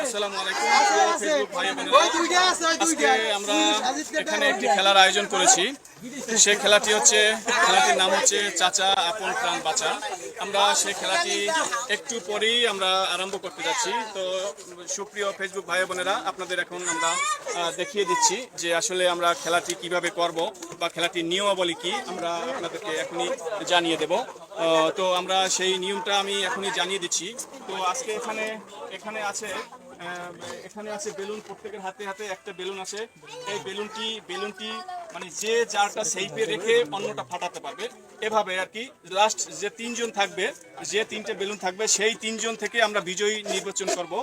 আসসালামু আলাইকুম ফেসবুক ভাই বোনেরা, আজকে আমরা এখানে একটি খেলার আয়োজন করেছি। সেই খেলাটির নাম হচ্ছে চাচা আপন প্রাণ বাঁচা। আমরা সেই খেলাটি একটু পরেই আমরা আরম্ভ করতে যাচ্ছি। তো সুপ্রিয় ফেসবুক ভাই বোনেরা, আপনাদের এখন আমরা দেখিয়ে দিচ্ছি যে আসলে আমরা খেলাটি কিভাবে করব বা খেলাটির নিয়মাবলী কি আমরা আপনাদেরকে এখনই জানিয়ে দেব। তো আমরা সেই নিয়মটা আমি এখনই জানিয়ে দিচ্ছি। তো আজকে এখানে আছে বেলুন, প্রত্যেকের হাতে হাতে একটা বেলুন আছে। এই বেলুনটি মানে যে যারটা সেইপে রেখে অন্যটা ফাটাতে পারবে, এভাবে আর কি। লাস্ট যে তিনজন থাকবে, যে তিনটে বেলুন থাকবে, সেই তিনজন থেকে আমরা বিজয়ী নির্বাচন করব।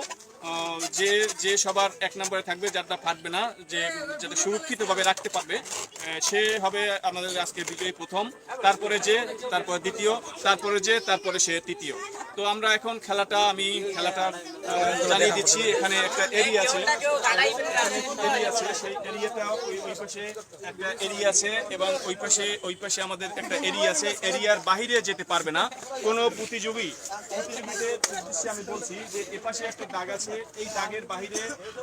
যে সবার এক নম্বরে থাকবে, যারটা ফাটবে না, যেটা সুরক্ষিতভাবে রাখতে পারবে, সে হবে আমাদের আজকে বিজয়ী প্রথম। তারপরে দ্বিতীয়, তারপরে সে তৃতীয়। তো আমরা এখন খেলাটা জানিয়ে দিচ্ছি। এখানে একটা এরিয়া আছে, সেই এরিয়াটা ওই পাশে একটা এরিয়া আছে এবং ওই পাশে আমাদের একটা এরিয়া আছে। এরিয়ার বাইরে যেতে পারবে না কোনো প্রতিযোগীদের উদ্দেশ্যে আমি বলছি যে এপাশে একটা দাগ আছে, এই দাগের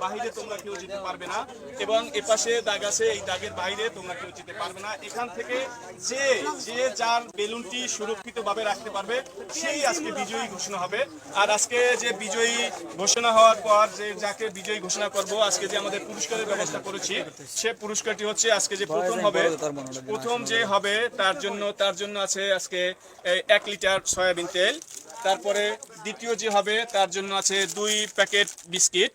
বাইরে তোমরা কেউ যেতে পারবে না, এবং এপাশে দাগ আছে, এই দাগের বাইরে তোমরা কেউ যেতে পারবে না। এখান থেকে যে যার বেলুনটি সুরক্ষিতভাবে রাখতে পারবে, সেই আজকে বিজয়ী ঘোষণা হবে। আর আজকে যে বিজয়ী ঘোষণা হওয়ার পর যাকে বিজয়ী ঘোষণা করব, আজকে যে আমাদের পুরস্কারের ব্যবস্থা করেছি, সে পুরস্কারটি হচ্ছে আজকে যে প্রথম যে হবে তার জন্য আছে আজকে 1 লিটার সয়াবিন তেল। তারপরে দ্বিতীয় যে হবে তার জন্য আছে 2 প্যাকেট বিস্কিট।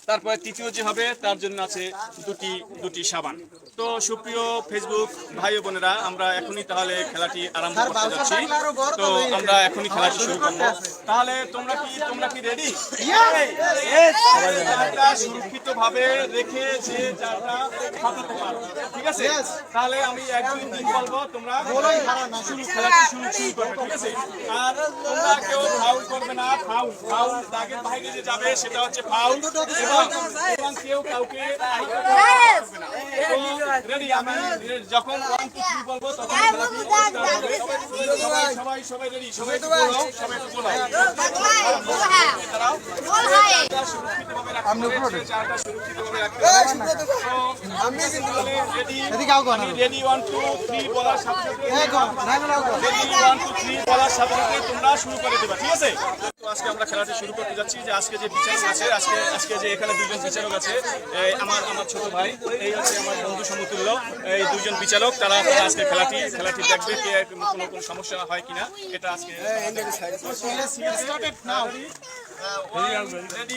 তারপরে তৃতীয় যে হবে তার জন্য আছে দুটি সাবান। তো সুপ্রিয় ফেসবুক ভাই বোনেরা, আমরা এখনই তাহলে খেলাটি আরম্ভ করতে যাচ্ছি। তো আমরা এখনই খেলাটি শুরু করব। তাহলে তোমরা কি রেডি? সুরক্ষিত ভাবে রেখে যে যারটা ফাটাতে পারো, ঠিক আছে? তাহলে আমি 1 2 3 বলবো, তোমরা খেলাটি শুরু করবে, ঠিক আছে? আর তোমরা কেউ ফাউল করবে না। ফাউল দাগের বাইরে যে যাবে সেটা হচ্ছে ফাউল, এবং কেউ কাউকে করবে না। রেডি? আমি যখন 1 2 3 বলবো তখন সবাই রেডি? সবাই একটু বলো। সুরক্ষিতভাবে রেডি 1 2 3 বলার সাথে তোমরা শুরু করে দেবা, ঠিক আছে? তো আজকে আমরা খেলাটি শুরু করতে যাচ্ছি। যে আজকে যে বিচারক আছে, আজকে যে এখানে 2 জন বিচারক আছে, আমার ছোট ভাই, এই হচ্ছে আমার বন্ধু সমতুল্য, এই 2 জন বিচারক। তারা আজকে খেলাটি দেখবে কে কোনো সমস্যা হয় কিনা, এটা আজকে